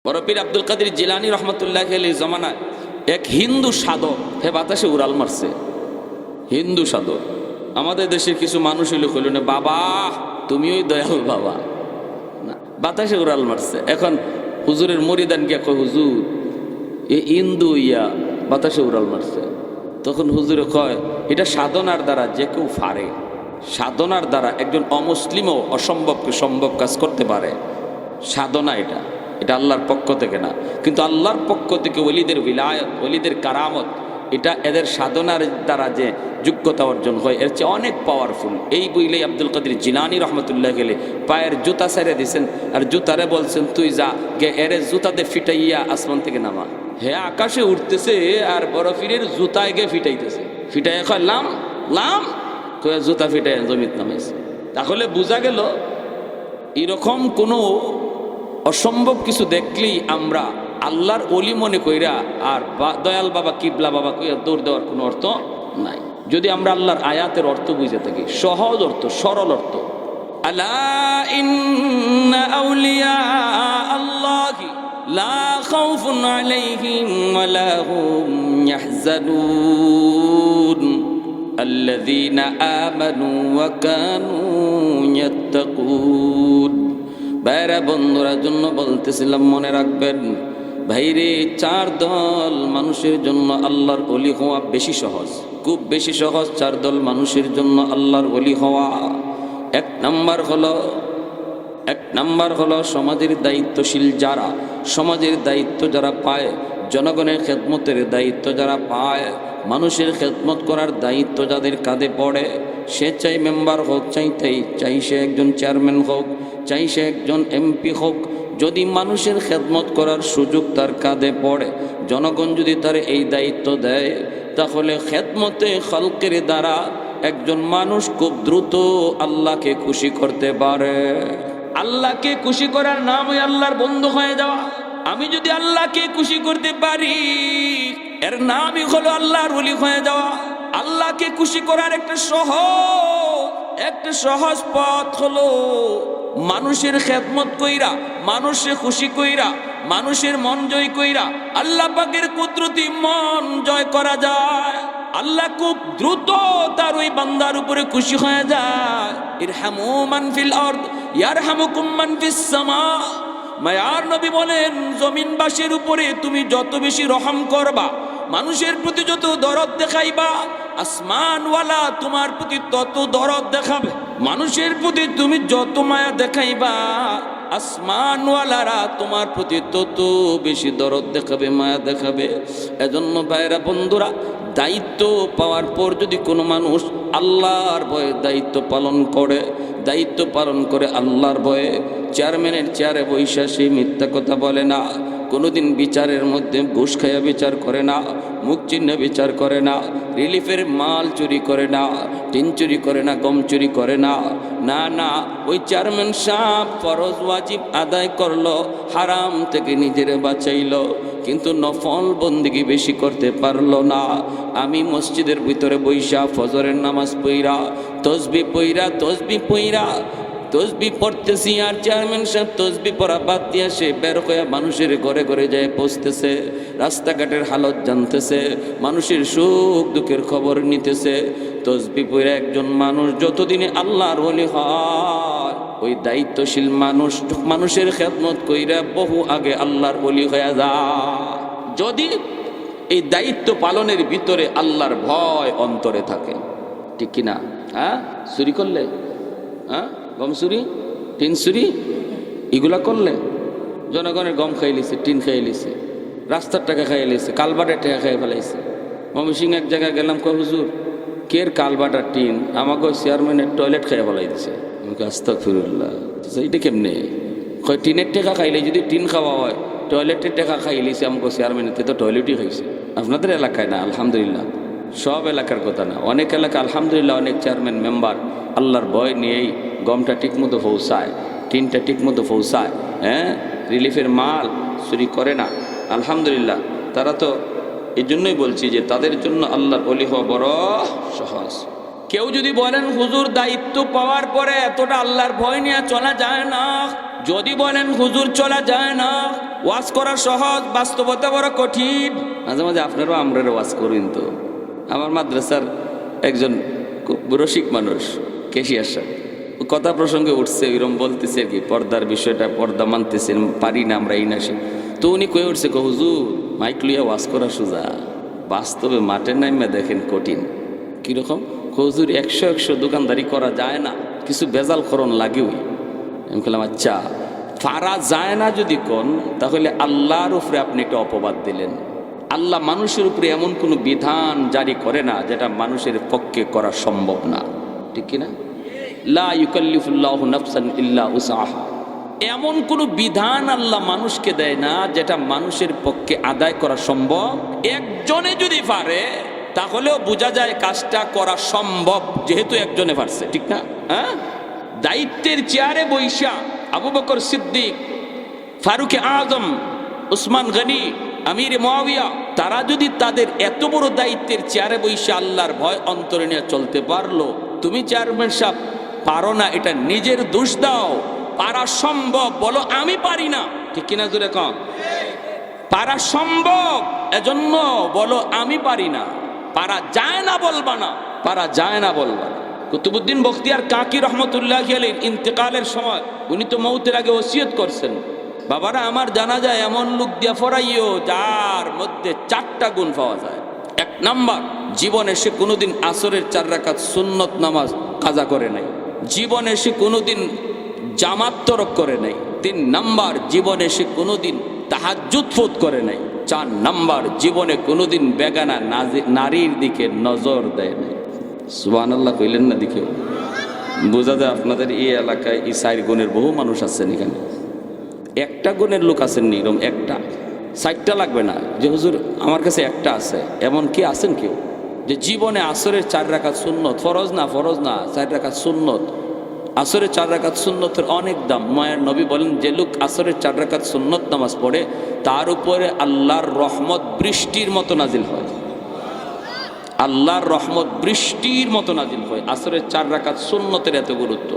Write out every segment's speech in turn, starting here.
বড় পীর আব্দুল কাদের জিলানী রহমতুল্লাহ আলাইহির জমানায় এক হিন্দু সাধক হে বাতাসে উড়াল মারছে। হিন্দু সাধক আমাদের দেশের কিছু মানুষ হইলে কইল না বাবা তুমি ওই দয়াল বাবা না, বাতাসে উড়াল মারছে। এখন হুজুরের মরিদান গিয়া কয় হুজুর এ হিন্দু ইয়া বাতাসে উড়াল মারছে। তখন হুজুরে কয় এটা সাধনার দ্বারা যে কেউ পারে, সাধনার দ্বারা একজন অমুসলিমও অসম্ভবকে সম্ভব কাজ করতে পারে। সাধনা এটা এটা আল্লাহর পক্ষ থেকে না, কিন্তু আল্লাহর পক্ষ থেকে ওলিদের বিলায়ত ওলিদের কারামত এটা এদের সাধনার দ্বারা যে যোগ্যতা অর্জন হয় এর চেয়ে অনেক পাওয়ারফুল। এই বইলেই আব্দুল কাদের জিলানী রহমতুল্লাহ গেলে পায়ের জুতা ছেড়ে দিয়েছেন আর জুতারে বলছেন তুই যা গে এর জুতাতে ফিটাইয়া আসমান থেকে নামা। হে আকাশে উঠতেছে আর বড় পীরের জুতায় গে ফিটাইতেছে, ফিটাইয়া কয় লাম লাম কয়ে জুতা ফিটাইয়া জমিত নামাইছে। তাহলে বোঝা গেল এরকম কোনো অসম্ভব কিছু দেখলেই আমরা আল্লাহর ওলি মনে কইরা আর দয়াল বাবা কিবলা বাবা কইরা দৌড় দেওয়ার কোনো অর্থ নাই। যদি আমরা আল্লাহর আয়াতের অর্থ বুঝে থাকি, সহজ অর্থ, সরল অর্থ, আলা ইন্না আউলিয়া আল্লাহি লা খাউফুন আলাইহিম ওয়ালা হুম ইয়াহজানুন আল্লাযীনা আমানু ওয়া কানু ইয়াত্তাকুন। ভাইরা বন্ধুরা জন্য বলতেছিলাম মনে রাখবেন ভাইরে, চার দল মানুষের জন্য আল্লাহর ওলি হওয়া বেশি সহজ, খুব বেশি সহজ। চার দল মানুষের জন্য আল্লাহর ওলি হওয়া। এক নাম্বার হলো সমাজের দায়িত্বশীল যারা, সমাজের দায়িত্ব যারা পায়, জনগণের খেদমতের দায়িত্ব যারা পায়, মানুষের খেদমত করার দায়িত্ব যাদের কাঁধে পড়ে, সে চাই মেম্বার হোক, চাই সে একজন চেয়ারম্যান হোক, চাই সে একজন এমপি হোক, যদি মানুষের খেদমত করার সুযোগ তার কাঁধে পড়ে, জনগণ যদি তার এই দায়িত্ব দেয়, তাহলে খেদমতে খালকের দ্বারা একজন মানুষ খুব দ্রুত আল্লাহকে খুশি করতে পারে। আল্লাহকে খুশি করার নাম ওই আল্লাহর বন্ধু হয়ে যাওয়া। আমি যদি আল্লাহকে খুশি করতে পারি এর নামই হলো আল্লাহর ওলি হয়ে যাওয়া। আল্লাহকে খুশি করার একটা সহজ পথ হলো মানুষের খেদমত কইরা, মানুষে খুশি কইরা, মানুষের মন জয় কইরা আল্লাহ পাকের কুদরতি মন জয় করা যায়। আল্লাহ খুব দ্রুত তার ওই বান্দার উপরে খুশি হয়ে যায়। ইরহামু মান ফিল আরদ ইয়ারহামুকুম মান ফিস সামা। মায়ার নবী বলেন জমিনবাসীর উপরে তুমি যত বেশি রহম করবা, মানুষের প্রতি যত দরদ দেখাইবা, আসমানওয়ালা তোমার প্রতি তত দরদ দেখাবে। মানুষের প্রতি তুমি যত মায়া দেখাইবা, আসমানওয়ালারা তোমার প্রতি তত বেশি দরদ দেখাবে, মায়া দেখাবে। এজন্য ভাইরা বন্ধুরা, দায়িত্ব পাওয়ার পর যদি কোনো মানুষ আল্লাহর ভয়ে দায়িত্ব পালন করে আল্লাহর ভয়ে, চেয়ারম্যানের চেয়ারে বৈশা সে মিথ্যা কথা বলে না, কোনোদিন বিচারের মধ্যে ঘুষ খাইয়া বিচার করে না, মুখ চিহ্ন বিচার করে না, রিলিফের মাল চুরি করে না, টিন চুরি করে না, গম চুরি করে না, না ওই চেয়ারম্যান সাহেব ফরজ ওয়াজিব আদায় করলো, হারাম থেকে নিজের বাঁচাইলো, কিন্তু নফল বন্দেগী বেশি করতে পারলো না। আমি মসজিদের ভিতরে বৈশা ফজরের নামাজ পইরা তসবি পড়তেছি আর চেয়ারম্যান সাহেব তসবি পড়া বাদ দিয়ে সে বের হয়ে মানুষের ঘরে ঘরে যায় পৌঁছতেছে, রাস্তাঘাটের হালত জানতেছে, মানুষের সুখ দুঃখের খবর নিতেছে। তসবি পড়ে একজন মানুষ যতদিনে আল্লাহর ওলি হয়, ওই দায়িত্বশীল মানুষের খেদমত কইরা বহু আগে আল্লাহর ওলি হয়ে যায়। যদি এই দায়িত্ব পালনের ভিতরে আল্লাহর ভয় অন্তরে থাকে, ঠিক কিনা? চুরি করলে, গম চুরি, টিন চুরি, এগুলা করলে জনগণের গম খাই লিছে, টিন খাই লিছে, রাস্তার টাকা খাই লিছে, কালবাটের টাকা খাই ফেলাইছে। ময়মনসিংহ এক জায়গায় গেলাম, কয় হুজুর কের কালবাটার টিন, আমাকে চেয়ারম্যানের টয়লেট খাইয়া ফেলাইছে। আমাকে আস্তাগফিরুল্লাহ, এইটা কেমনে? কয় টিনের টাকা খাইলে যদি টিন খাওয়া হয়, টয়লেটের টাকা খাই লিছে আমাকে চেয়ারম্যানের, তো টয়লেটই খাইছে। আপনাদের এলাকায় না, আলহামদুলিল্লাহ, সব এলাকার কথা না, অনেক এলাকা আলহামদুলিল্লাহ অনেক চেয়ারম্যান মেম্বার আল্লাহর ভয় নিয়েই গমটা ঠিকমতো পৌঁছায়, টিনটা ঠিকমতো পৌঁছায়, রিলিফের মাল চুরি করে না, আলহামদুলিল্লাহ। তারা তো এই জন্যই বলছি যে তাদের জন্য আল্লাহর ওলি হওয়া বড় সহজ। কেউ যদি বলেন হুজুর দায়িত্ব পাওয়ার পরে এতটা আল্লাহর ভয় নিয়ে চলা যায় না, যদি বলেন হুজুর চলা যায় না, ওয়াজ করা সহজ, বাস্তবতা বড় কঠিন, মাঝে মাঝে আপনারও আমরারও ওয়াজ করুন। তো আমার মাদ্রাসার একজন খুব রসিক মানুষ, কেশিয়ার সাহেব, কথা প্রসঙ্গে উঠছে, ওইরকম বলতেছে আর কি, পর্দার বিষয়টা, পর্দা মানতেছেন, পারি না আমরা এই না সে। তো উনি কয়ে উঠছে, হুজুর মাইক লইয়া ওয়াজ করা সোজা, বাস্তবে মাঠের নামে দেখেন কঠিন। কীরকম? হুজুর 100 দোকানদারি করা যায় না, কিছু বেজাল করণ লাগেও। আমি বললাম আচ্ছা, পারা যায় না যদি কোন, তাহলে আল্লাহর উপরে আপনি একটা অপবাদ দিলেন। আল্লাহ মানুষের উপরে এমন কোনো বিধান জারি করে না যেটা মানুষের পক্ষে করা সম্ভব না, ঠিক কিনা? লা ইউকাল্লিফুল্লাহু নাফসান ইল্লা উসআহা, এমন কোনো বিধান আল্লাহ মানুষকে দেয় না যেটা মানুষের পক্ষে আদায় করা সম্ভব। একজনে যদি পারে তাহলেও বোঝা যায় কাজটা করা সম্ভব, যেহেতু একজনে পারছে, ঠিক না? হ্যাঁ, দায়িত্বের চেয়ারে বৈশা আবু বকর সিদ্দিক, ফারুকে আজম, উসমান গনি, আমির মুয়াবিয়া, তারা যদি তাদের এত বড় দায়িত্বের চেয়ারে বৈশা আল্লাহর ভয় অন্তরে নিয়ে চলতে পারলো, তুমি চেয়ারম্যান সাহেব পারো না, এটা নিজের দোষ দাও। পারা সম্ভব বলো আমি পারি না, ঠিক কিনা? জোরে কম। পারা সম্ভব এজন্য বলো আমি পারি না, পারা যায় না বলবা না, পারা যায় না বলবা না। কুতুবউদ্দিন বখতিয়ার কাকি রহমতুল্লাহি আলাইহির ইন্তেকালের সময় উনি তো মৌতের আগে ওসিয়ত করছেন, বাবারা আমার জানাজা এমন লোক দিয়া ফরাইও যার মধ্যে 4টা গুণ পাওয়া যায়। 1 নাম্বার, জীবনে সে কোনোদিন আসরের 4 রাকাত সুন্নত নামাজ কাজা করে নাই, জীবনে সে কোনোদিন জামাত তরক করে নাই। 3 নাম্বার, জীবনে সে কোনোদিন তাহাজ্জুদ ফৌত করে নাই। 4 নাম্বার, জীবনে কোনোদিন বেগানা নারীর দিকে নজর দেয় নাই। সুবহানাল্লাহ কইলেন না? দেখে বোঝা যায় আপনাদের এই এলাকায় এই 4 গুণের বহু মানুষ আছেন। এখানে 1টা গুণের লোক আছেন নি, এরকম 1টা 4টা লাগবে না যে হুজুর আমার কাছে 1টা আছে, এমন কি আছেন কেউ যে জীবনে আসরের 4 রাকাত সুন্নত, ফরজ না 4 রাকাত সুন্নত, আসরের 4 রাকাত সুন্নতের অনেক দাম। মায়ের নবী বলেন যে লোক আসরের 4 রাকাত সুন্নত নামাজ পড়ে তার উপরে আল্লাহর রহমত বৃষ্টির মতো নাজিল হয়, আল্লাহর রহমত বৃষ্টির মতো নাজিল হয়। আসরের 4 রাকাত সুন্নতের এত গুরুত্ব,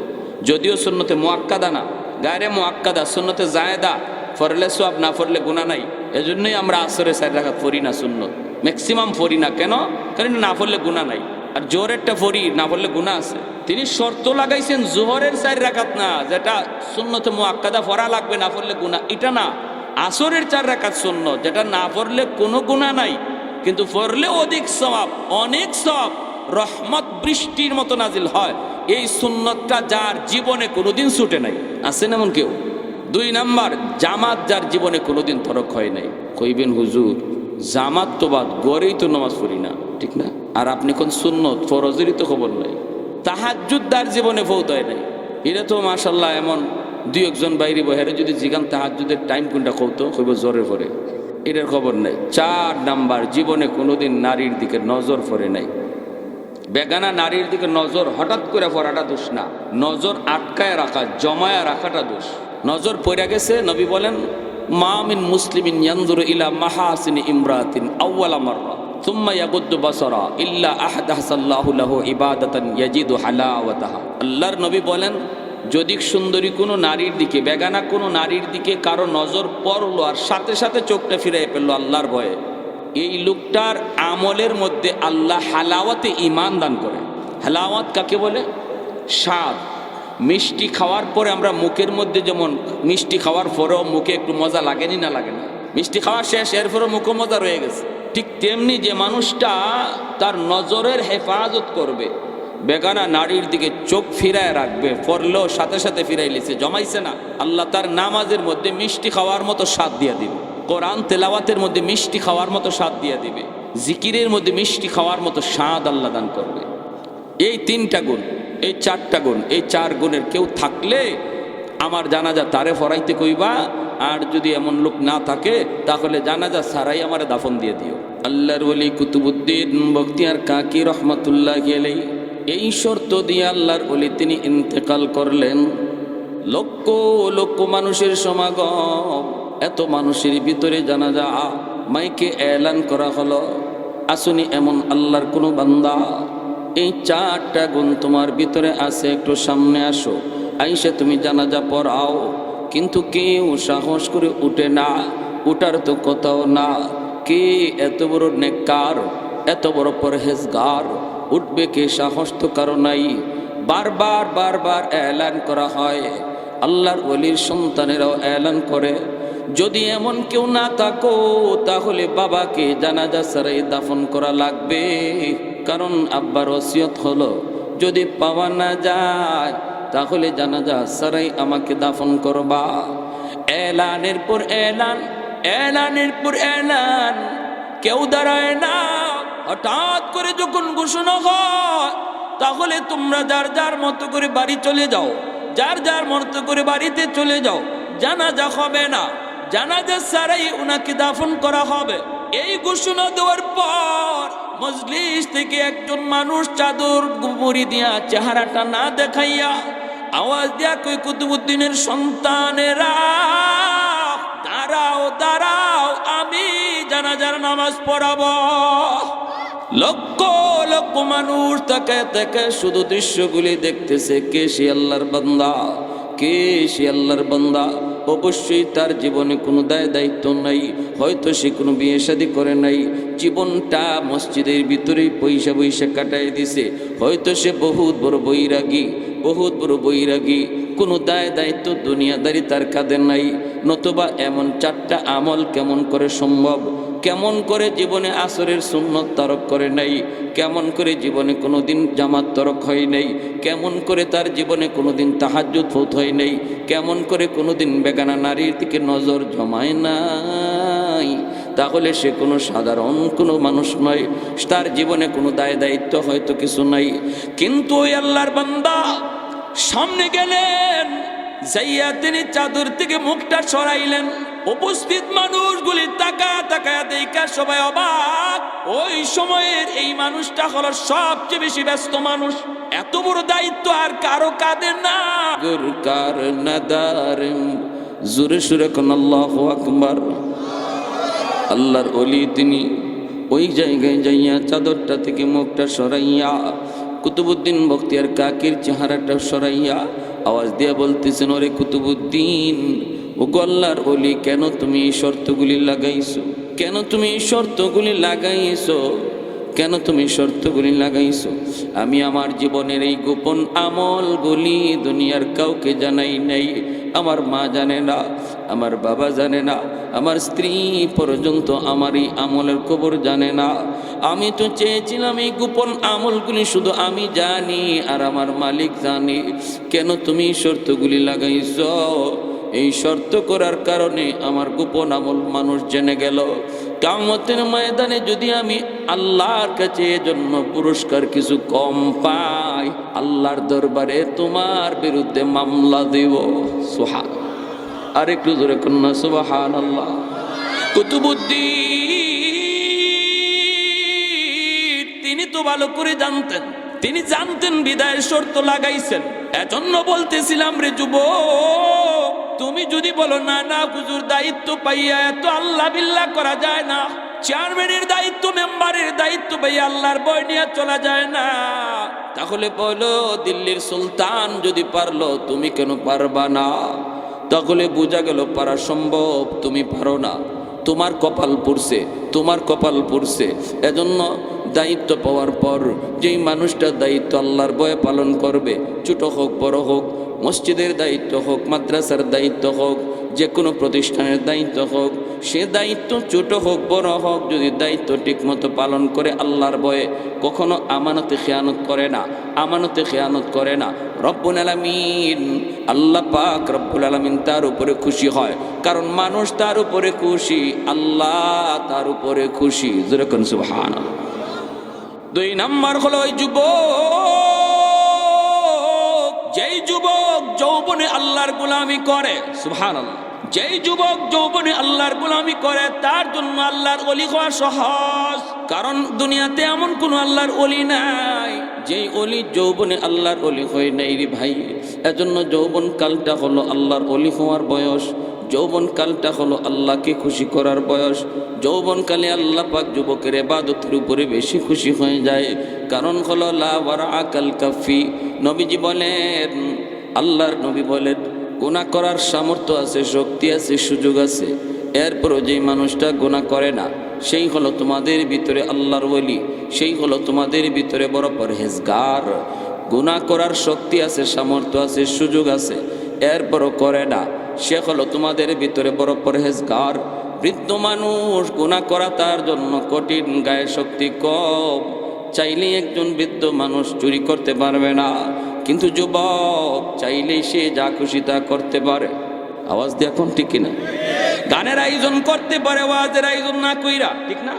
যদিও সুন্নতে মুআক্কাদা না, গায়রে মুআক্কাদা, সুন্নতে জায়েদা, ফরলে সওয়াব, না ফরলে গুনাহ নাই। এজন্যই আমরা আসরের 4 রাকাত পড়ি না, সুন্নত ম্যাক্সিমাম পড়ি না। কেন? কারণ না পড়লে গুনাহ নাই, আর জোহরেরটা পড়ি, না পড়লে গুনাহ আছে। তিনি শর্ত লাগাইছেন জোহরের 4 রাকাত না, যেটা সুন্নতে মুআক্কাদা পড়া লাগবে, না পড়লে গুনাহ, এটা না। আসরের 4 রাকাত সুন্নত, যেটা না পড়লে কোনো গুনাহ নাই, কিন্তু পড়লে অধিক সওয়াব, অনেক সওয়াব, রহমত বৃষ্টির মতো নাজিল হয়। এই সুন্নতটা যার জীবনে কোনোদিন ছুটে নাই, আছেন এমন কেউ? 2 নাম্বার, জামাত যার জীবনে কোনোদিন তরক হয় নাই। কইবেন হুজুর জামাত তো বাদ, গড়েই তো নামাজ পড়ি না, ঠিক না? আর আপনি কোন সুন্নত ফরজেরই তো খবর নাই, তাহাজ্জুদ যার জীবনে ফৌত হয় নাই। এটা তো মাশাআল্লাহ এমন 2-1 বাইরে বহেরে যদি জিগান তাহাজ্জুদের টাইম কোনটা কইতো, কইব জোরে পড়ে, এটার খবর নাই। 4 নাম্বার, জীবনে কোনোদিন নারীর দিকে নজর পড়ে নাই। বেগানা নারীর দিকে নজর হঠাৎ করে পড়াটা দোষ না, নজর আটকায় রাখা, জমায়া রাখাটা দোষ। নজর পড়ে গেছে, নবী বলেন মা মিন মুসলিমিন ইয়ানজুরু ইলা মাহাসিনি ইমরাতিন আউওয়ালা মাররা সুম্মা ইয়াগুদ্দু বাসারা ইল্লা আহদাসাল্লাহু লাহু ইবাদাতান ইয়াজিদু হালাওয়াতাহা। আল্লাহর নবী বলেন যদি সুন্দরী কোনো নারীর দিকে, বেগানা কোনো নারীর দিকে কারো নজর পড়লো আর সাথে সাথে চোখটা ফিরাই ফেললো আল্লাহর ভয়ে, এই লোকটার আমলের মধ্যে আল্লাহ হালাওয়াতে ঈমান দান করে। হালাওয়াত কাকে বলে? স্বাদ। মিষ্টি খাওয়ার পরে আমরা মুখের মধ্যে যেমন মিষ্টি খাওয়ার পরেও মুখে একটু মজা লাগেনি, না লাগে না? মিষ্টি খাওয়া শেষ, এরপরেও মুখে মজা রয়ে গেছে। ঠিক তেমনি যে মানুষটা তার নজরের হেফাজত করবে, বেগানা নারীর দিকে চোখ ফিরায় রাখবে, পড়লেও সাথে সাথে ফিরাইলেছে, জমাইছে না, আল্লাহ তার নামাজের মধ্যে মিষ্টি খাওয়ার মতো স্বাদ দিয়ে দিবে, কোরআন তেলাওয়াতের মধ্যে মিষ্টি খাওয়ার মতো স্বাদ দিয়ে দিবে, জিকিরের মধ্যে মিষ্টি খাওয়ার মতো স্বাদ আল্লাহ দান করবে। এই 3টা গুণ, এই 4টা গুণ, এই 4 গুণের কেউ থাকলে আমার জানাজা তারে ফরাইতে কইবা, আর যদি এমন লোক না থাকে তাহলে জানাজা সারাই আমারে দাফন দিয়ে দিও। আল্লাহর ওলি কুতুবউদ্দিন বখতিয়ার কাকি রহমাতুল্লাহি আলাইহি এই শর্ত দিয়ে আল্লাহর ওলি তিনি ইন্তেকাল করলেন। লক্ষ লক্ষ মানুষের সমাগম, এত মানুষের ভিতরে জানাজা মাইকে এলান করা হলো, আসুনি এমন আল্লাহর কোনো বান্দা, এই 4টা গুণ তোমার ভিতরে আছে, একটু সামনে আসো, আইসা তুমি জানাজা পড়াও। কিন্তু কেউ সাহস করে উঠে না, উঠার তো কোথাও না। কে এত বড় নেককার, এত বড় পরহেজগার, উঠবে কে? সাহস তো কারো নাই। বারবার বারবার এলান করা হয়, আল্লাহর ওলির সন্তানেরাও এলান করে, যদি এমন কেউ না থাকো তাহলে বাবাকে জানাজা ছাড়াই দাফন করা লাগবে। কারণ আব্বার ওসিয়ত হলো, যদি পাওয়া না যায় তাহলে জানাজা ছাড়াই আমাকে দাফন করবা। এলানের পর এলান, এলানের পর এলান, কেউ দাঁড়ায় না। হঠাৎ করে যখন ঘোষণা হয়, তাহলে তোমরা যার যার মতো করে বাড়ি চলে যাও, যার যার মতো করে বাড়িতে চলে যাও। জানাজা হবে না, জানাজা ছাড়াই উনাকে দাফন করা হবে। এই ঘোষণা দেওয়ার পর মজলিস থেকে একজন মানুষ চাদর মুড়ি দিয়া, চেহারাটা না দেখাইয়া আওয়াজ দিয়া কই, কুতুবউদ্দিনের সন্তানেরা দাঁড়াও দাঁড়াও, আমি জানাজার নামাজ পড়াবো। লক্ষ লক্ষ মানুষ তাকায় তাকায় শুধু দৃশ্যগুলি দেখতেছে। কে সে আল্লাহর বান্দা? কে সে আল্লাহর বান্দা? অবশ্যই তার জীবনে কোনো দায় দায়িত্ব নাই, হয়তো সে কোনো বিয়ে শাদী করে নাই, জীবনটা মসজিদের ভিতরেই পয়সা পয়সা কাটাই দিছে, হয়তো সে বহুত বড় বৈরাগী, বহুত বড় বৈরাগী, কোনো দায় দায়িত্ব দুনিয়াদারি তার কাঁধে নাই। নতুবা এমন চারটা আমল কেমন করে সম্ভব? কেমন করে জীবনে আসরের সুন্নত তরক করে নাই, কেমন করে জীবনে কোনো দিন জামাত তরক হয় নাই, কেমন করে তার জীবনে কোনো দিন তাহাজ্জুদ ফৌত হয় নাই, কেমন করে কোনো দিন বেগানা নারীর দিকে নজর জমায় নাই, তাহলে সে কোনো সাধারণ কোনো মানুষ নয়। তার জীবনে কোনো দায় দায়িত্ব হয়তো কিছু নাই। কিন্তু ওই আল্লাহর বান্দা সামনে গেলেন, যাইয়া তিনি চাদর থেকে মুখটা সরাইলেন। উপস্থিত মানুষগুলি তাকায়া তাকায়া দেখা সবাই অবাক। ওই সময়ের এই মানুষটা হলো সবচেয়ে বেশি ব্যস্ত মানুষ। এত বড় দায়িত্ব আর কারো কাঁধে না। গুরকার নাদার জোরে সুরে কোন আল্লাহু আকবার। আল্লাহর ওলি তিনি ওই জায়গায় যাইয়া চাদরটা থেকে মুখটা সরাইয়া, কুতুবউদ্দিন বখতিয়ার কাকির চেহারাটা সরাইয়া আওয়াজ দিয়ে বলতেছেন, ওরে কুতুবউদ্দিন, ও আল্লাহর ওলি, কেন তুমি এই শর্তগুলি লাগাইছো? কেন তুমি এই শর্তগুলি লাগাইছো? কেন তুমি শর্তগুলি লাগাইছো? আমি আমার জীবনের এই গোপন আমলগুলি দুনিয়ার কাউকে জানাই নাই। আমার মা জানে না, আমার বাবা জানে না, আমার স্ত্রী পর্যন্ত আমার এই আমলের খবর জানে না। আমি তো চেয়েছিলাম এই গোপন আমলগুলি শুধু আমি জানি আর আমার মালিক জানি। কেন তুমি শর্তগুলি লাগাইছো? এই শর্ত করার কারণে আমার গোপন আমল মানুষ জেনে গেল। কিয়ামতের ময়দানে যদি আমি আল্লাহর কাছে এজন্য পুরস্কার কিছু কম পাই, আল্লাহর দরবারে তোমার বিরুদ্ধে মামলা দেব। সুবহান, আর একটু জোরে কন্যা সুবহানাল্লাহ। কুতুবউদ্দিন তিনি তো ভালো করে জানতেন, তিনি জানতেন বিদায়ের শর্ত লাগাইছেন। এজন্য বলতেছিলাম, রে যুবক, তুমি যদি বলো না না হুজুর, দায়িত্ব পাইয়া এত আল্লাহ বিল্লাহ করা যায় না, চেয়ারম্যানের দায়িত্ব, মেম্বারের দায়িত্ব পাইয়া আল্লাহর ভয় নিয়ে চলা যায় না, তাহলে বলো দিল্লির সুলতান যদি পারলো, তুমি কেন পারবা না? তাহলে বোঝা গেল পারা সম্ভব, তুমি পারো না। তোমার কপাল পড়ছে, তোমার কপাল পড়ছে। এজন্য দায়িত্ব পাওয়ার পর যেই মানুষটা দায়িত্ব আল্লাহর ভয়ে পালন করবে, ছোট হোক বড় হোক, মসজিদের দায়িত্ব হোক, মাদ্রাসার দায়িত্ব হোক, যে কোনো প্রতিষ্ঠানের দায়িত্ব হোক, সে দায়িত্ব ছোট হোক বড় হোক, যদি দায়িত্ব ঠিকমতো পালন করে আল্লাহর ভয়ে, কখনো আমানতে খেয়ানত করে না, আমানতে খেয়ানত করে না, রব্বুল আলামিন আল্লাহ পাক রব্বুল আলামিন তার উপরে খুশি হয়। কারণ মানুষ তার উপরে খুশি, আল্লাহ তার উপরে খুশি। যেরকম সুবহানাল্লাহ। 2 নাম্বার হলো ওই যুবক, যেই যুবক যৌবনে আল্লাহর গোলামি করে, সুবহানাল্লাহ, যেই যুবক যৌবনে আল্লাহর গোলামি করে, তার জন্য আল্লাহর ওলি হওয়া সহজ। কারণ দুনিয়াতে এমন কোন আল্লাহর ওলি নাই যেই ওলি যৌবনে আল্লাহর ওলি হয় নাই রে ভাই। এজন্য যৌবন কালটা হলো আল্লাহর ওলি হওয়ার বয়স, যৌবন কালটা হলো আল্লাহকে খুশি করার বয়স। যৌবন কালে আল্লাহ পাক যুবকের ইবাদতের উপরে বেশি খুশি হয়ে যায়। কারণ হলো লা ওয়ারা কাল কাফি। নবীজি বলেন, আল্লাহর নবী বলেন, গুনাহ করার সামর্থ্য আছে, শক্তি আছে, সুযোগ আছে, এরপরও যেই মানুষটা গুনাহ করে না সেই হলো তোমাদের ভিতরে আল্লাহর ওলি, সেই হলো তোমাদের ভিতরে বড় পরহেজগার। গুনাহ করার শক্তি আছে, সামর্থ্য আছে, সুযোগ আছে, এরপরও করে না, সে হলো তোমাদের ভিতরে বড় পরহেজগার। বৃদ্ধ মানুষ গুনাহ করা তার জন্য কঠিন, গায়ে শক্তি কম, চাইলেই একজন বৃদ্ধ মানুষ চুরি করতে পারবে না, কিন্তু যুবক চাইলেই সে যা খুশি তা করতে পারে। আওয়াজ দিয়ে এখন ঠিক কিনা? গানের আয়োজন করতে পারে, ওয়াজের আয়োজন না কইরা, ঠিক না?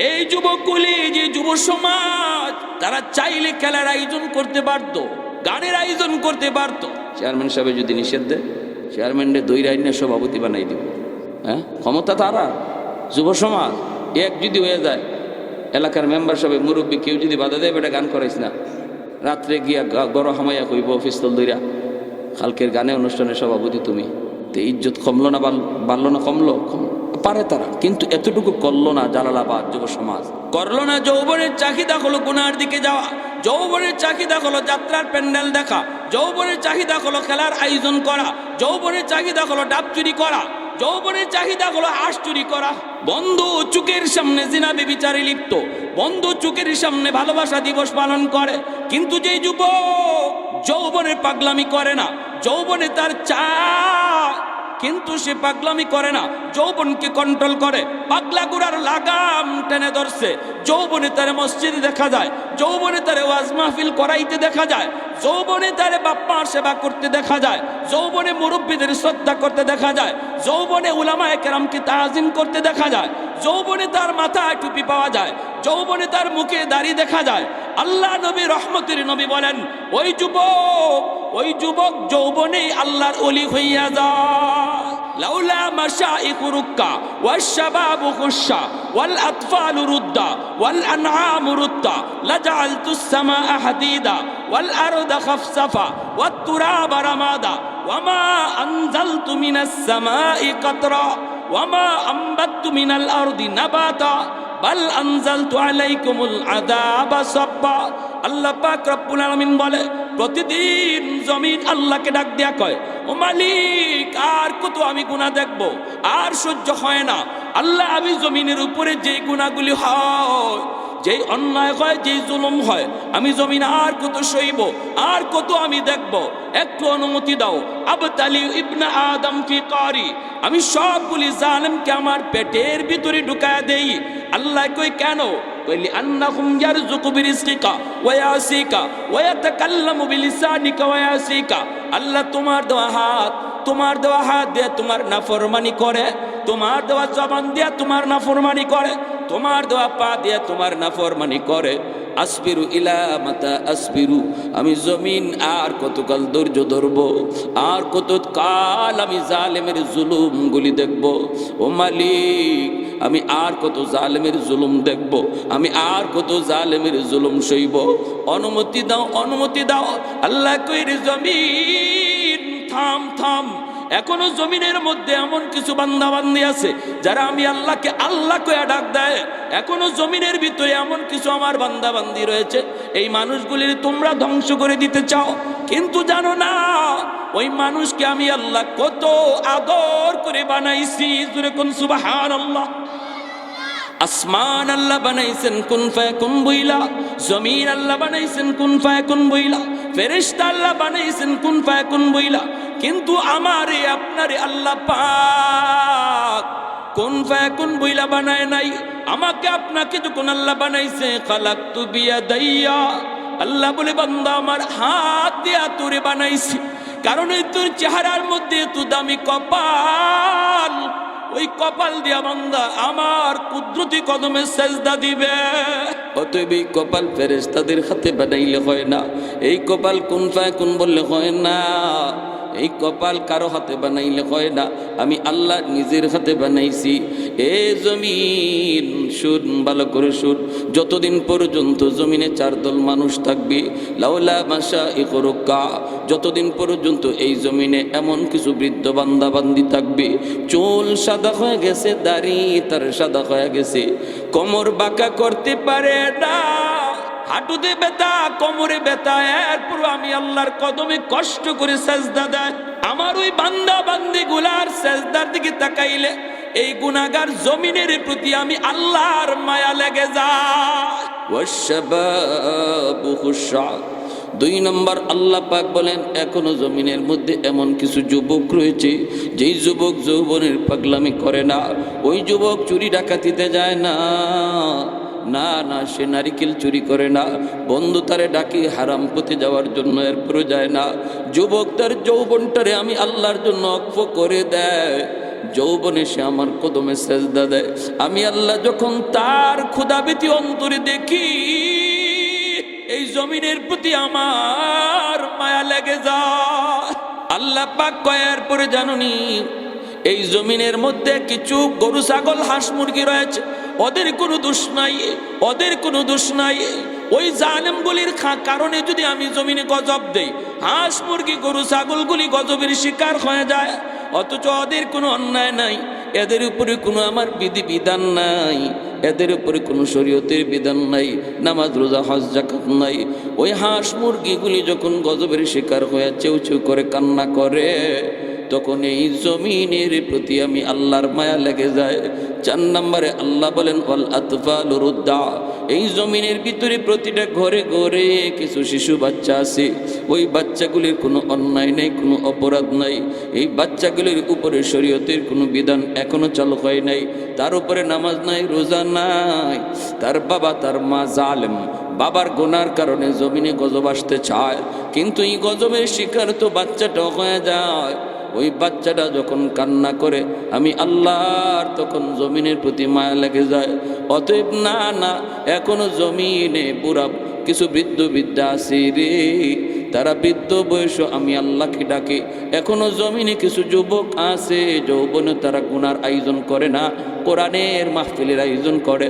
এই যুবকগুলি, যে যুব সমাজ, তারা চাইলে খেলার আয়োজন করতে পারতো, গানের আয়োজন করতে পারতো। চেয়ারম্যান সাহেব যদি নিষেধ দেয়, চেয়ারম্যানের 2 লাইনে সভাপতি বানাই দিব। হ্যাঁ, ক্ষমতা তারা। যুব সমাজ এক যদি হয়ে যায়, এলাকার মেম্বার সাহেব, মুরব্বী কেউ যদি বাধা দেয়, বেটা গান করাইস না, রাত্রে গিয়া গড় হামাইয়া কইব পিস্তল দইরা, কালকের গানে অনুষ্ঠানের সভাপতি তুমি। তো ইজ্জত কমলো না, বাড়লো না, কমলো? পারে তারা, কিন্তু এতটুকু করলো না জালালাবাদ যুব সমাজ, করলো না। যৌবনের চাহিদা হলো গুনার দিকে যাওয়া, যৌবনের চাহিদা হলো যাত্রার প্যান্ডেল দেখা, যৌবনের চাহিদা হলো খেলার আয়োজন করা, যৌবনের চাহিদা হলো ডাব চুরি করা, যৌবনের চাহিদা হলো হাঁস চুরি করা। বন্ধু চোখের সামনে জিনা ব্যভিচারে লিপ্ত, বন্ধু চোখের সামনে ভালোবাসা দিবস পালন করে, কিন্তু যেই যুবক যৌবনের পাগলামি করে না, যৌবনে তার চায় কিন্তু সে পাগলামি করে না, যৌবনকে কন্ট্রোল করে, পাগলা গুড়ার লাগাম টেনে ধরছে, যৌবনে তারে মসজিদে দেখা যায়, যৌবনে তারে ওয়াজ মাহফিল করাইতে দেখা যায়, যৌবনে তারে বাপ্পার সেবা করতে দেখা যায়, যৌবনে মুরব্বীদের শ্রদ্ধা করতে দেখা যায়, যৌবনে উলামায়ে কেরামকে তাজিম করতে দেখা যায়, যৌবনে তার মাথায় টুপি পাওয়া যায়, যৌবনে তার মুখে দাড়ি দেখা যায়। আল্লাহ নবী, রহমতের নবী বলেন, ওই যুবক যৌবনেই আল্লাহর ওলি হইয়া যায়। লাউলা মাশাইখু রুক্কা ওয়াশ-শাবাবু খুশশা ওয়াল আতফালু রুদ্দা ওয়াল আনআমু রুদ্দা লাজআলতুস সামাআ হাদিদা ওয়াল আরদা খাফসাফা ওয়াত তুরাবা রামাদা ওয়ামা আনজালতু মিনাস সামাই কাতরা ওয়ামা আনবাততু মিনাল আরদি নাবাতা বাল আনজালতু আলাইকুমুল আযাবা সাব্বা। আল্লাহ পাক রব্বুল আলামিন বলে, প্রতিদিন জমিন আল্লাহকে ডাক দিয়া কয়, ও মালিক, আর কত আমি গুনাহ দেখব, আর সহ্য হয় না। আল্লাহ, আমি জমিনের উপরে যে গুনাহগুলি হয়, যেই অন্যায় হয়, যেই জুলুম হয়, আমি জমিন আর কত সইব, আর কত আমি দেখব, একটু অনুমতি দাও। আবতালি ইবনা আদম ফি কারি, আমি সবগুলি জালেমকে আমার পেটের ভিতরে ঢুকায়া দেই। আল্লাহ কই, কেন? কইলি আন্নাহুম ইয়ারযুকু বিরিজকিকা ওয়া ইয়াসিকা ওয়া ইয়াতাকাল্লামু বিলিসানিকা ওয়া ইয়াসিকা। আল্লাহ তোমার দেওয়া হাত দিয়ে তোমার নাফরমানি করে, তোমার দেওয়া জবান দিয়ে তোমার নাফরমানি করে, তোমার দেওয়া পা দিয়ে তোমার নাফরমানি করে। আসবিরু ইলা মাতা আসবিরু, আমি জমিন আর কতকাল ধৈর্য ধরবো, আর কত কাল আমি জালেমের জুলুমগুলি দেখব। ও মালিক, আমি আর কত জালেমের জুলুম দেখব, আমি আর কত জালেমের জুলুম সইব, অনুমতি দাও, অনুমতি দাও। আল্লাহ কইরে, জমিন থাম থাম, এখনো জমিনের মধ্যে এমন কিছু বান্দা বান্দি আছে যারা আমি আল্লাহকে আল্লাহ কইয়া ডাক দেয়। এখনো জমিনের ভিতরে এমন কিছু আমার বান্দা বান্দি রয়েছে, এই মানুষগুলির তোমরা ধ্বংস করে দিতে চাও, কিন্তু জানো না ওই মানুষকে আমি আল্লাহ কত আদর করে বানাইছি। জোরে কোন সুবহানাল্লাহ। আসমান আল্লাহ বানাইছেন কুন ফায়াকুন বইলা, জমিন আল্লাহ বানাইছেন কুন ফায়াকুন বইলা, ফেরেশতা আল্লাহ বানাইছেন কুন ফায়াকুন বইলা, কিন্তু আমারে আপনারে আল্লাহ পাক কুন ফায়াকুন বইলা বানায় নাই। আমাকে আপনাকে যখন আল্লাহ বানাইছে, খালাকতু বিয়াদাইয়া, আল্লাহ বলে, বান্দা আমার হাত দিয়া তোরে বানাইছি, কারণ এই তোর চেহারার মধ্যে এত দামি কপাল, ওই কপাল দিয়া বান্দা আমার কুদরতি কদমে সেজদা দিবে। অতএব এই কপাল ফেরেশতাদের হাতে বানাইলে হয় না, এই কপাল কুন ফায়াকুন বললে হয় না, এই কপাল কারো হাতে বানাইলে হয় না, আমি আল্লাহ নিজের হাতে বানাইছি। এ জমিন শুন, ভালো করে শুন, যতদিন পর্যন্ত জমিনে 4 দল মানুষ থাকবে, লাউলা মাশাইখু রুক্কা, যতদিন পর্যন্ত এই জমিনে এমন কিছু বৃদ্ধ বান্দা বান্দি থাকবে, চুল সাদা হয়ে গেছে, দাড়ি তার সাদা হয়ে গেছে, কোমর বাঁকা করতে পারে না, হাঁটুতে ব্যথা, কোমরে ব্যথা, এরপর আমি আল্লাহর কদমে কষ্ট করে সেজদা দেয়। আমার ওই বান্দা বান্দি গুলার সেজদার দিকে তাকাইলে এই গুনাহগার জমিনের প্রতি আমি আল্লাহর মায়া লেগে যায়। ওয়াশবাবু খুশা। 2 নম্বর আল্লাহ পাক বলেন এখনো জমিনের মধ্যে এমন কিছু যুবক রয়েছে যেই যুবক যৌবনের পাগলামি করে না। ওই যুবক চুরি ডাকাতিতে যায় না, না না, সে নারিকেল চুরি করে না, বন্ধু তারে ডাকি হারাম পথে যাওয়ার জন্য, এরপরও যায় না। যুবক তার যৌবনটারে আমি আল্লাহর জন্য অক্ষ করে দেয়, যৌবনে সে আমার কদমে সেজদা দেয়। আমি আল্লাহ যখন তার ক্ষুধাবীতি অন্তরে দেখি, এই জমিনের প্রতি আমার মায়া লেগে যায়। আল্লাহ পাক কয়ার পরে জানুনি এই জমিনের মধ্যে কিছু গরু ছাগল হাঁস মুরগি রয়েছে, ওদের কোনো দোষ নাই, ওদের কোনো দোষ নাই। ওই জালেমগুলির কারণে যদি আমি জমিনে গজব দেই, হাঁস মুরগি গরু ছাগলগুলি গজবের শিকার হয়ে যায়, অথচ ওদের কোনো অন্যায় নাই, এদের উপরে কোনো আমার বিধি বিধান নাই, এদের উপরে কোনো শরীয়তের বিধান নাই, নামাজ রোজা হজ যাকাত নাই। ওই হাঁস মুরগিগুলি যখন গজবের শিকার হয়ে চেউ চেউ করে কান্না করে, তখন এই জমিনের প্রতি আমি আল্লাহর মায়া লেগে যায়। 4 নম্বরে আল্লাহ বলেন ওয়াল আতফালু রুদ্দা। এই জমিনের ভিতরে প্রতিটা ঘরে ঘরে কিছু শিশু বাচ্চা আছে, ওই বাচ্চাগুলির কোনো অন্যায় নেই, কোনো অপরাধ নাই। এই বাচ্চাগুলির উপরে শরীয়তের কোনো বিধান এখনো চালু হয় নাই, তার উপরে নামাজ নাই, রোজা নাই। তার বাবা তার মা জালেম, বাবার গুনার কারণে জমিনে গজব আসতে চায়, কিন্তু এই গজবের শিকার তো বাচ্চাটা হয়ে যায়। ওই বাচ্চাটা যখন কান্না করে আমি আল্লাহর তখন জমিনের প্রতি মায়া লেগে যায়। অতএব না না, এখনো জমিনে বুড়া কিছু বৃদ্ধ বৃদ্ধা আছে রে, তারা বৃদ্ধ বয়স আমি আল্লাহকে ডাকে। এখনো জমিনে কিছু যুবক আছে, যৌবনে তারা গুনার আয়োজন করে না, কোরআনের মাহফিলের আয়োজন করে।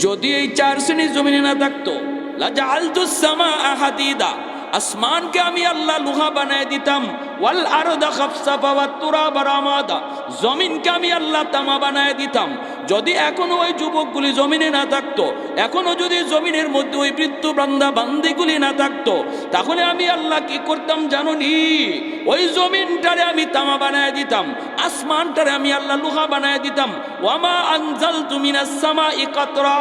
যদি এই 4 শ্রেণী জমিনে না থাকতো, লাজাআলতুস সামাআ হাদিদা, আসমানকে আমি আল্লাহ লোহা বানায় দিতাম, ওয়াল আরদা খাফসাফা ওয়াত তুরাবা রামাদা, জমিনকে আমি আল্লাহ তামা বানায় দিতাম। যদি এখনো ওই যুবকগুলি জমিনে না থাকতো, এখনো যদি জমিনের মধ্যে ওই বৃদ্ধ বান্দা বান্দিগুলি না থাকতো, তাহলে আমি আল্লাহ কি করতাম জানোনি? ওই জমিনটারে আমি তামা বানায় দিতাম, আসমানটারে আমি আল্লাহ লোহা বানায় দিতাম। ওয়ামা আনজালতু মিনাস সামাই কাতরা,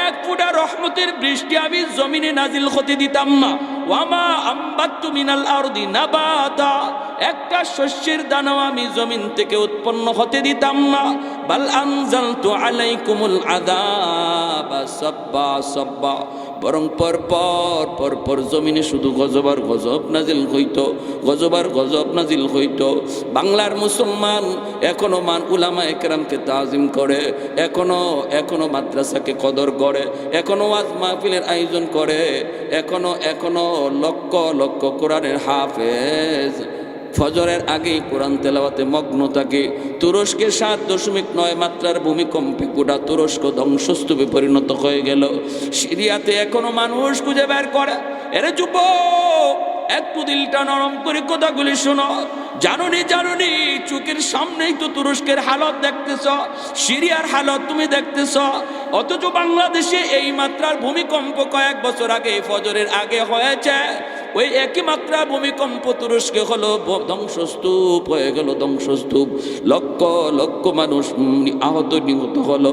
1 ফুটা রহমতের বৃষ্টি আমি জমিনে নাজিল হতে দিতাম না। ওয়ামা আম্বাতু মিনাল আরদি নাবাতা, একটা শস্যের দানাও আমি জমিন থেকে উৎপন্ন হতে দিতাম না। বাল আনজালতু আলাইকুমুল আযাবা সাব্বা সাব্বা, বরং পর জমিনে শুধু গজব আর গজব নাজিল হইতো, গজব আর গজব নাজিল হইতো। বাংলার মুসলমান এখনো উলামায়ে কেরামকে তাজিম করে, এখনো মাদ্রাসাকে কদর করে, এখনো ওয়াজ মাহফিলের আয়োজন করে, এখনো লক্ষ লক্ষ কোরআনের হাফেজ ফজরের আগেই কোরআন তেলাওয়াতে মগ্ন থাকে। তুরস্কে 7.9 মাত্রার ভূমিকম্পে গোটা তুরস্ক ধ্বংসস্তূপে পরিণত হয়ে গেল। সিরিয়াতে এখনো মানুষ খুঁজে বের করে। এরে যুবক, একটু দিলটা নরম করে কথাগুলি শোনো। জানুনি চোখের সামনেই তো তুরস্কের হালত দেখতেছ, সিরিয়ার হালত তুমি দেখতেছ, অথচ বাংলাদেশে এই মাত্রার ভূমিকম্প কয়েক বছর আগে ফজরের আগে হয়েছে। ওই একই মাত্রা ভূমিকম্প তুরস্কে হলো, ধ্বংসস্তূপ হয়ে গেল, ধ্বংসস্তূপ, লক্ষ লক্ষ মানুষ আহত নিহত হলো।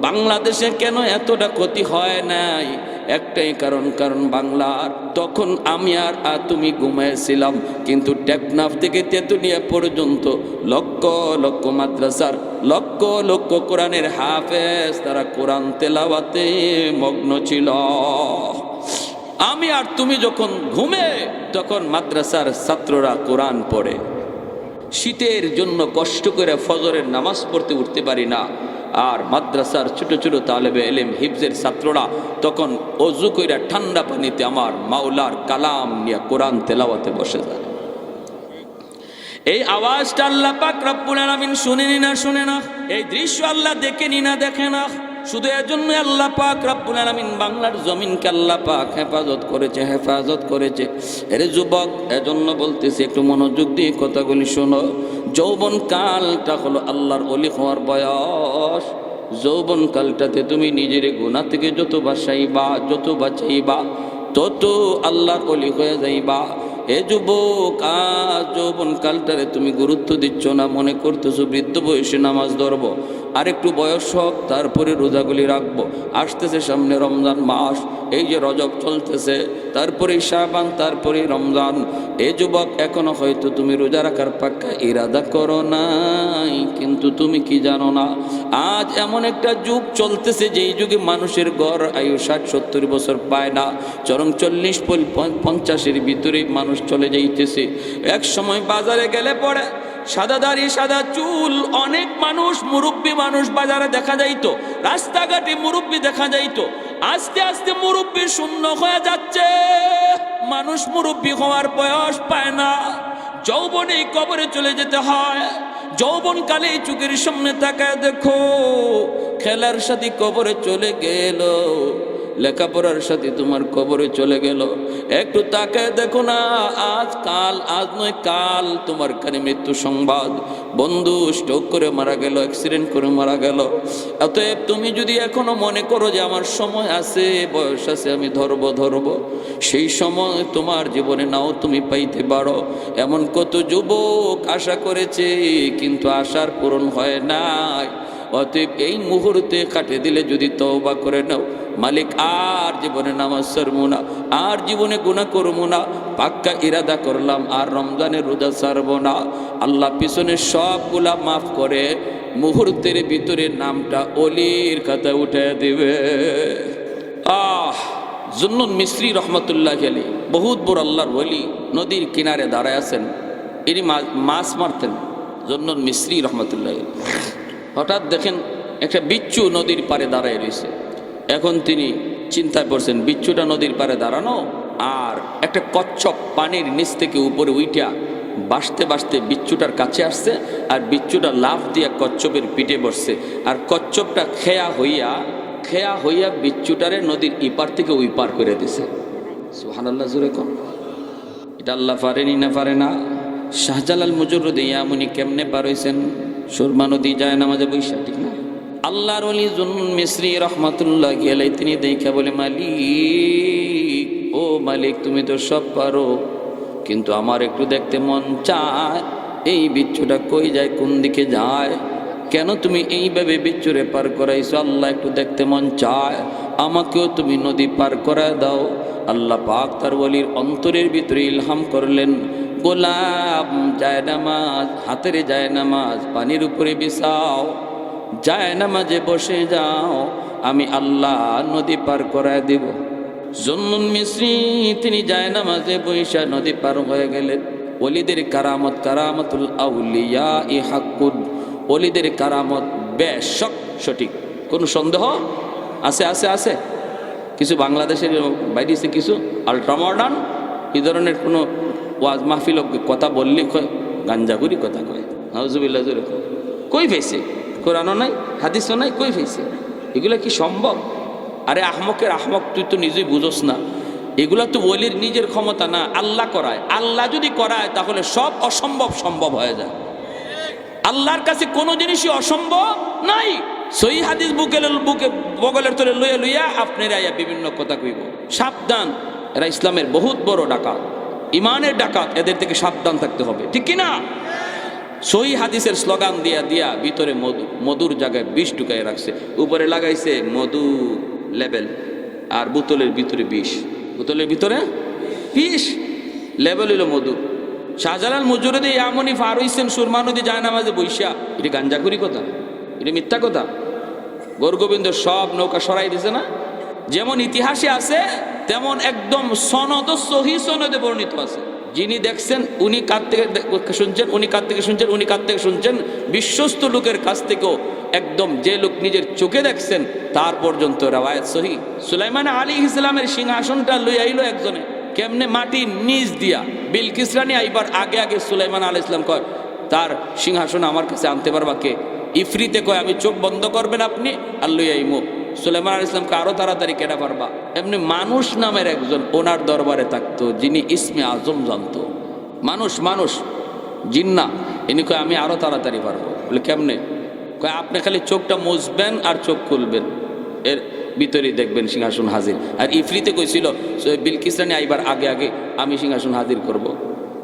বাংলাদেশে কেন এতটা ক্ষতি হয় নাই? একটাই কারণ বাংলার তখন আমি আর তুমি ঘুমাইছিলাম, কিন্তু টেকনাফ থেকে তেতুলিয়া পর্যন্ত লক্ষ লক্ষ মাদ্রাসার লক্ষ লক্ষ কোরআনের হাফেজ তারা কোরআন তেলাওয়াতে মগ্ন ছিল। আমি আর তুমি যখন ঘুমে, তখন মাদ্রাসার ছাত্ররা কোরআন পড়ে। শীতের জন্য কষ্ট করে ফজরের নামাজ পড়তে উঠতে পারি না, আর মাদ্রাসার ছোট ছোট তালেবে এলেম হিফজের ছাত্ররা তখন অজু কইরা ঠান্ডা পানিতে আমার মাওলার কালাম নিয়ে কোরআন তেলাওয়াতে বসে যায়। এই আওয়াজটা আল্লাহ পাক রব্বুল আলামিন শুনেনি না শুনে না? এই দৃশ্য আল্লাহ দেখেনি না দেখে না? শুধু এজন্য আল্লাহ পাক রব্বুল আলামিন বাংলার জমিনকে আল্লাহ পাক হেফাজত করেছে। এরে যুবক, এজন্য বলতেছি একটু মনোযোগ দিয়ে কথাগুলি শোনো। যৌবন কালটা হলো আল্লাহর ওলি হওয়ার বয়স। যৌবন কালটাতে তুমি নিজের গুনাহ থেকে যত বাঁচাইবা তত আল্লাহর ওলি হয়ে যাইবা। এ যুবক, আজ যৌবন কালটারে তুমি গুরুত্ব দিচ্ছ না, মনে করতেছো বৃদ্ধ বয়সে নামাজ ধরবো, আর একটু বয়স হোক তারপরে রোজাগুলি রাখবো। আসতেছে সামনে রমজান মাস, এই যে রজব চলতেছে, তারপরে শাবান, তারপরে রমজান। এ যুবক, এখনো হয়তো তুমি রোজা রাখার পাক্কা ইরাদা করো নাই, কিন্তু তুমি কি জানো না, আজ এমন একটা যুগ চলতেছে যেই যুগে মানুষের গড় আয়ু 60-70 বছর পায় না, চরম 40-50-এর ভিতরে মানুষ চলে যাইতেছে। এক সময় বাজারে গেলে পরে সাদা দাড়ি সাদা চুল অনেক মানুষ, মুরব্বী মানুষ বাজারে দেখা যাইতো, রাস্তাঘাটে মুরব্বী দেখা যাইতো। আস্তে আস্তে মুরব্বী শূন্য হয়ে যাচ্ছে, মানুষ মুরব্বী হওয়ার বয়স পায় না, যৌবনে কবরে চলে যেতে হয়। যৌবন কালে চোখের সামনে তাকায় দেখো, খেলার সাথে কবরে চলে গেল, লেখাপড়ার সাথে তোমার কবরে চলে গেল। একটু তাকায় দেখো না, আজ নয় কাল তোমার কানে মৃত্যু সংবাদ, বন্ধু স্ট্রোক করে মারা গেল, অ্যাক্সিডেন্ট করে মারা গেল। অতএব তুমি যদি এখনো মনে করো যে আমার সময় আছে, বয়স আছে, আমি ধরবো, সেই সময় তোমার জীবনে নাও তুমি পাইতে পারো। এমন কত যুবক আশা করেছে, কিন্তু আশার পূরণ হয় নাই। অতএব এই মুহূর্তে কাটে দিলে যদি তওবা করে নাও, মালিক আর জীবনে নামাজ ছাড়বো না, আর জীবনে গুনাহ করবো না, পাক্কা ইরাদা করলাম আর রমজানের রোজা ছাড়বো না, আল্লাহ পিছনে সবগুলা মাফ করে মুহূর্তের ভিতরে নামটা ওলির খাতায় উঠে দিবে। জুন্নুন মিসরি রহমতুল্লাহ আলাইহি বহুত বড় আল্লাহর ওলি, নদীর কিনারে দাঁড়ায় আছেন, ইনি মাছ মারতেন। জুন্নুন মিসরি রহমতুল্লাহ আলাইহি হঠাৎ দেখেন একটা বিচ্ছু নদীর পাড়ে দাঁড়ায় রয়েছে। এখন তিনি চিন্তায় পড়ছেন, বিচ্ছুটা নদীর পাড়ে দাঁড়ানো, আর একটা কচ্ছপ পানির নিচ থেকে উপরে উইটা বাসতে বাসতে বিচ্ছুটার কাছে আসছে, আর বিচ্ছুটা লাফ দিয়া কচ্ছপের পিঠে বসছে, আর কচ্ছপটা খেয়া হইয়া বিচ্ছুটারে নদীর ইপার থেকে ওই পার করে দিছে। সুবহানাল্লাহ, জোরে কম। এটা আল্লাহ পারেনি না পারে না? শাহজালাল মুজররদ ইয়ামুনি কেমনে পার হইছেন? সুরমা নদী যায় নামাজে বৈশা, ঠিক না? আল্লাহর ওলি জুন্নুন মিসরি রহমাতুল্লাহ আলাইহি তিনি দেখা বলে, মালিক, ও মালিক, তুমি তো সব পারো, কিন্তু আমার একটু দেখতে মন চায় এই বিচ্ছুটা কই যায়, কোন দিকে যায়, কেন তুমি এইভাবে বিচ্ছুরে পার করাইছো? আল্লাহ, একটু দেখতে মন চায়, আমাকেও তুমি নদী পার করায় দাও। আল্লাহ পাক তার ওলির অন্তরের ভিতরে ইলহাম করলেন, গোলাম, জায়নামাজ, হাতের জায়নামাজ পানির উপরে বিছাও, জায়নামাজে বসে যাও, আমি আল্লাহ নদী পার করায় দেব। জুন্নুন মিসরি তিনি জায়নামাজে বৈশা নদী পার হয়ে গেলেন। ওলিদের কারামত, কারামতুল আউলিয়া ই হাক্কুন, ওলিদের কারামত বেশ সঠিক, কোনো সন্দেহ আছে? আছে কিছু বাংলাদেশের বাইরেছে, কিছু আলট্রা মডার্ন এই ধরনের কোনো ওয়াজ মাহফিল কথা বললে গাঞ্জাগুরি কথা কয়, নাউজুবিল্লাহ, জোরে কই ফেছে? কোরআনও নাই, হাদিসও নাই, কই ফেছে? এগুলা কি সম্ভব? আরে আহমকের আহমক, তুই তো নিজেই বুঝোস না, এগুলা তো ওলির নিজের ক্ষমতা না, আল্লাহ করায়। আল্লাহ যদি করায় তাহলে সব অসম্ভব সম্ভব হয়ে যায়। আল্লাহর কাছে কোনো জিনিসই অসম্ভব নাই। সহি হাদিস বগলের তলে লইয়া আপনারা বিভিন্ন কথা কইব। সাবধান, এরা ইসলামের বহুত বড় ডাকাত, ইমানের ডাকাত, এদের থেকে সাবধান থাকতে হবে, ঠিক কিনা? সহি হাদিসের স্লোগান দিয়া ভিতরে মধুর জায়গায় বিষ ঢুকাই রাখছে, উপরে লাগাইছে মধু লেবেল, আর বোতলের ভিতরে বিষ, বোতলের ভিতরে বিষ, লেবেল হইল মধু। শাহজালাল মুজররদ ইয়ামুনি পার হইছেন সুরমা নদী জায়নামাজে বৈশা, এটা গাঞ্জাখুরি কথা, এটা মিথ্যা কথা। গৌরগোবিন্দ সব নৌকা সরাই দিছে না? যেমন ইতিহাসে আছে তেমন একদম সনদ, সহি সনদে বর্ণিত আছে। যিনি দেখছেন উনি কার থেকে শুনছেন, উনি কার থেকে শুনছেন, উনি কার থেকে শুনছেন, বিশ্বস্ত লোকের কাছ থেকেও একদম যে লোক নিজের চোখে দেখছেন তার পর্যন্ত রাওয়ায়াত সহি। সুলাইমান আলাইহিস সালামের সিংহাসনটা লই আইলো একজনে, কেমনে মাটির নিচ দিয়া, বিলকিস রানী আইবার আগে আগে সুলাইমান আলাইহিস সালাম কয়, তার সিংহাসন আমার কাছে আনতে পারবা কে? ইফরিতে কয়, আমি চোখ বন্ধ করবেন আপনি, আর লই আইমু। সুলাইমান আলাইহিস সালামকে আরো তাড়াতাড়ি কেটা পারবা। এমনি মানুষ নামের একজন ওনার দরবারে থাকতো, যিনি ইসমে আজম জানতো। মানুষ জিন্না, ইনি কয় আমি আরো তাড়াতাড়ি পারবো। বলে কেমনে? কয় আপনি খালি চোখটা মুছবেন আর চোখ খুলবেন, এর ভিতরেই দেখবেন সিংহাসন হাজির। আর ইফরিতে কইছিল বিলকিস রানী আইবার আগে আগে আমি সিংহাসন হাজির করব।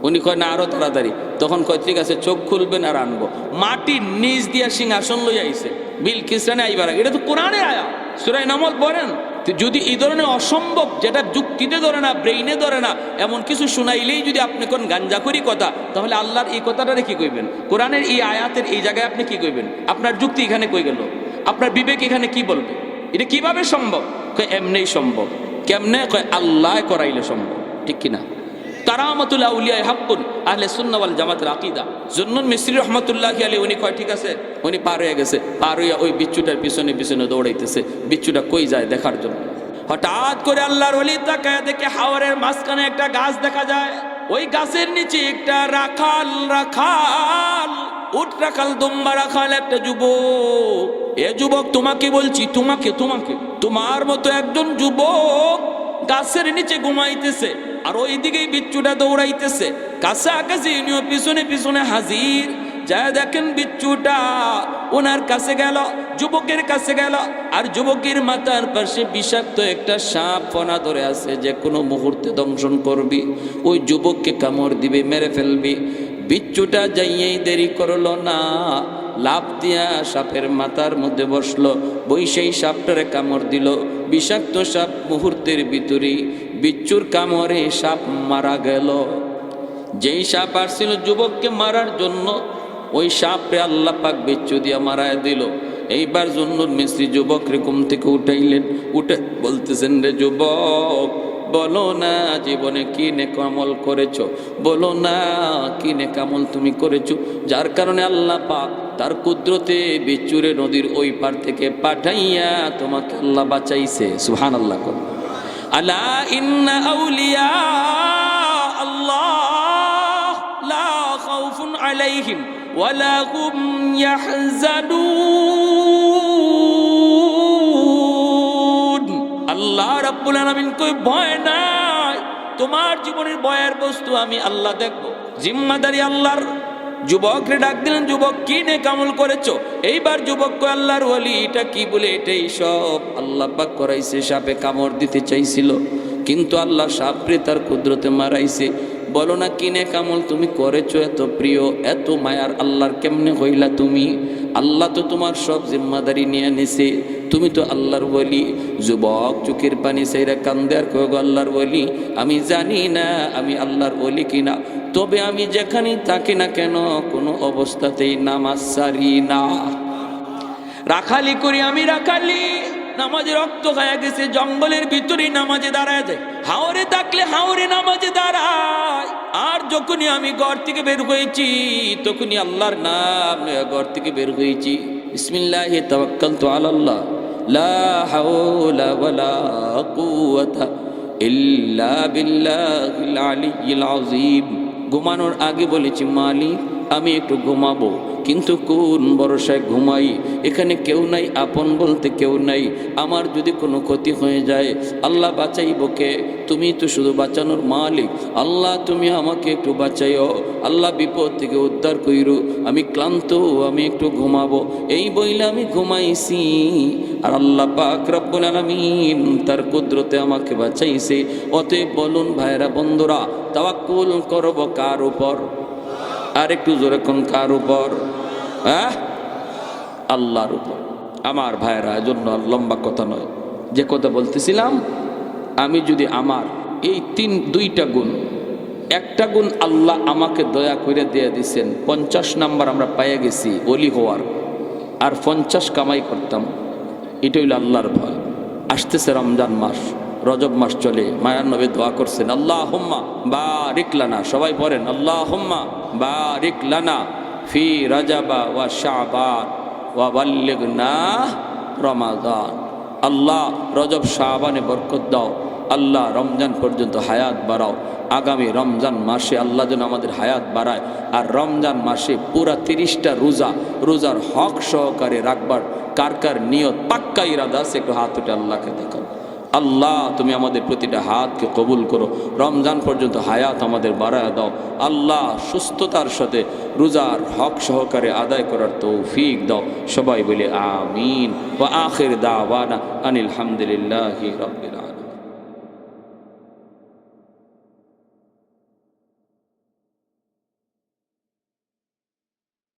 উনি কয় না আরো তাড়াতাড়ি। তখন কয় ঠিক আছে, চোখ খুলবেন আর আনবো। মাটির নিচ দিয়া সিংহাসন লই আইছে বিলকিস রানী আইবার আগে। এটা তো কোরআনে আয়া, সূরা নামল পড়েন। যদি এই ধরনের অসম্ভব, যেটা যুক্তিতে ধরে না, ব্রেইনে ধরে না, এমন কিছু শুনাইলেই যদি আপনি কোন গাঞ্জাখুরি কথা, তাহলে আল্লাহর এই কথাটারে কি কইবেন? কোরআনের এই আয়াতের এই জায়গায় আপনি কি কইবেন? আপনার যুক্তি এখানে কই গেল? আপনার বিবেক এখানে কি বলবে? এটা কিভাবে সম্ভব? কয় এমনিই সম্ভব। কেমনে? কয় আল্লাহ করাইলে সম্ভব। ঠিক কিনা? কারামাতুল আউলিয়া হাক্কুন, আহলে সুন্নাহ ওয়াল জামাতের আকীদা। জুন্নুন মিসরি রাহমাতুল্লাহি আলাইহি উনি কয় ঠিক আছে, উনি পার হয়ে গেছে। পার হইয়া ওই বিচ্ছুটার পিছনে পিছনে দৌড়াইতেছে, বিচ্ছুটা কই যায় দেখার জন্য। হঠাৎ করে আল্লাহর ওলি তাকায় দেখে হাওরের মাঝখানে একটা গাছ দেখা যায়। ওই গাছের নিচে একটা রাখাল উট রাখাল দুম্বা রাখাল একটা যুবক। এ যুবক, তোমাকে বলছি, তোমাকে তোমার মতো একজন যুবক গাছের নিচে ঘুমাইতেছে, আর ওই দিকেই বিচ্ছুটা দৌড়াইতেছে। কাছাকাছি উনিও পিছনে পিছনে হাজির। যা দেখেন বিচ্ছুটা ওনার কাছে গেল, যুবকের কাছে গেল, আর যুবকের মাথার পাশে বিষাক্ত একটা সাপ ফনা ধরে আছে, যে কোনো মুহূর্তে দংশন করবি, ওই যুবককে কামড় দিবে, মেরে ফেলবি। বিচ্ছুটা যাইয়েই দেরি করলো না, লাফ দিয়া সাপের মাথার মধ্যে বসলো, বৈশাই সাপটারে কামড় দিল। বিষাক্ত সাপ মুহূর্তের ভিতরেই বিচ্ছুর কামড়ে সাপ মারা গেল। যেই সাপ আসছিল যুবককে মারার জন্য, ওই সাপরে আল্লাহ পাক বিচ্ছু দিয়া মারায় দিল। এইবার জুন্নুন মিস্ত্রি যুবকরে ঘুম থেকে উঠাইলেন, উঠে বলতেছেন, রে যুবক, বলো না জীবনে কি নেকামল করেছো, বলো না কি নেকামল তুমি করেছো, যার কারণে আল্লাহ পাক তার কুদরতে বিচ্ছুরে নদীর ওই পার থেকে পাঠাইয়া তোমাকে আল্লাহ বাঁচাইছে। সুবহানাল্লাহ। আলা ইন্না আউলিয়া আল্লাহ লা খাউফুন আলাইহিম ওয়ালা হুম ইয়াহজানুন। আল্লাহ রাব্বুল আলামিন কই ভয় নাই, তোমার জীবনের ভয়ের বস্তু আমি আল্লাহ দেখব। জিম্মাদারি আল্লাহর। যুবকরে ডাক দিলেন, যুবক কি নেকামল করেছো? এইবার যুবক কয়, আল্লাহর ওলি এটা কি বলে, এটাই সব আল্লাহ পাক করাইছে। সাপে কামড় দিতে চাইছিল, কিন্তু আল্লাহ সাপরে তার কুদরতে মারাইছে। বলো না কি নেকামল তুমি করেছো, এত প্রিয় এত মায়ার আল্লাহর কেমনে হইলা তুমি? আল্লাহ তো তোমার সব জিম্মাদারি নিয়ে নিছে, তুমি তো আল্লাহর ওলি। যুবক চোখের পানি সাইরা কান্দে আর কয়, আল্লাহর ওলি, আমি জানি না আমি আল্লাহর ওলি কিনা, তবে আমি যেখানেই থাকি না কেন কোনো অবস্থাতেই নামাজ সারি না। রাখালি করি আমি, রাখালি। নামাজে রক্ত খায়া গেছে, জঙ্গলের ভিতরে নামাজে দাঁড়ায় যায়। হাওরে থাকলে হাওরে নামাজে দাঁড়ায়। আর যখনই আমি ঘর থেকে বের হয়েছি, তখনই আল্লাহর নাম লইয়া ঘর থেকে বের হয়েছি। বিসমিল্লাহি তাওয়াক্কালতু আলাল্লাহ, লা হাওলা ওয়ালা কুওয়াতা ইল্লা বিল্লাহিল আলিয়্যিল আযীম। ঘুমানোর আগে বলেছি, মালিক আমি একটু ঘুমাবো, কিন্তু কোন ভরসায় ঘুমাই? এখানে কেউ নাই, আপন বলতে কেউ নাই। আমার যদি কোনো ক্ষতি হয়ে যায়, আল্লাহ বাঁচাইব কে? তুমি তো শুধু বাঁচানোর মালিক। আল্লাহ তুমি আমাকে একটু বাঁচাইও, আল্লাহ বিপদ থেকে উদ্ধার কইরো। আমি ক্লান্ত, আমি একটু ঘুমাবো। এই বইলে আমি ঘুমাইছি, আর আল্লাহ পাক রব্বুল আলামিন তার কুদরতে আমাকে বাঁচাইছে। অতএব বলুন ভাইরা বন্ধুরা, তাওয়াক্কুল করব কার উপর? আর একটু জোরে কোন কার উপর? হ্যাঁ, আল্লাহর উপর। আমার ভাইরা, জন্য লম্বা কথা নয়, যে কথা বলতেছিলাম, আমি যদি আমার এই দুইটা গুণ, একটা গুণ আল্লাহ আমাকে দয়া করে দিয়ে দিছেন, 50 নাম্বার আমরা পাইয়া গেছি ওলি হওয়ার, আর 50 কামাই করতাম। এটা হইল আল্লাহর ভয়। আসতেছে রমজান মাস, রজব মাস চলে, মায়ার নবী দোয়া করছেন, আল্লাহুম্মা বারিক লানা, সবাই পড়েন, আল্লাহুম্মা বারিক লানা ফি রাজাবা ওয়া শাবান ওয়া বাল্লিগনা রমাদান। আল্লাহ রজব শাবানে বরকত দাও, আল্লাহ রমজান পর্যন্ত হায়াত বাড়াও। আগামী রমজান মাসে আল্লাহ যেন আমাদের হায়াত বাড়ায়, আর রমজান মাসে পুরা 30টা রোজার হক সহকারে রাখবার কার কার নিয়ত পাক্কা ইরাদা আছে? একটু হাত উঠে আল্লাহকে দেখান। আল্লাহ তুমি আমাদের প্রতিটা হাতকে কবুল করো, রমজান পর্যন্ত হায়াত আমাদের বাড়ায় দাও। আল্লাহ সুস্থতার সাথে রোজার হক সহকারে আদায় করার তৌফিক দাও। সবাই বলে আমিন। ওয়া আখির দাওয়ানা আনিল হামদুলিল্লাহি রাব্বিল আলামিন।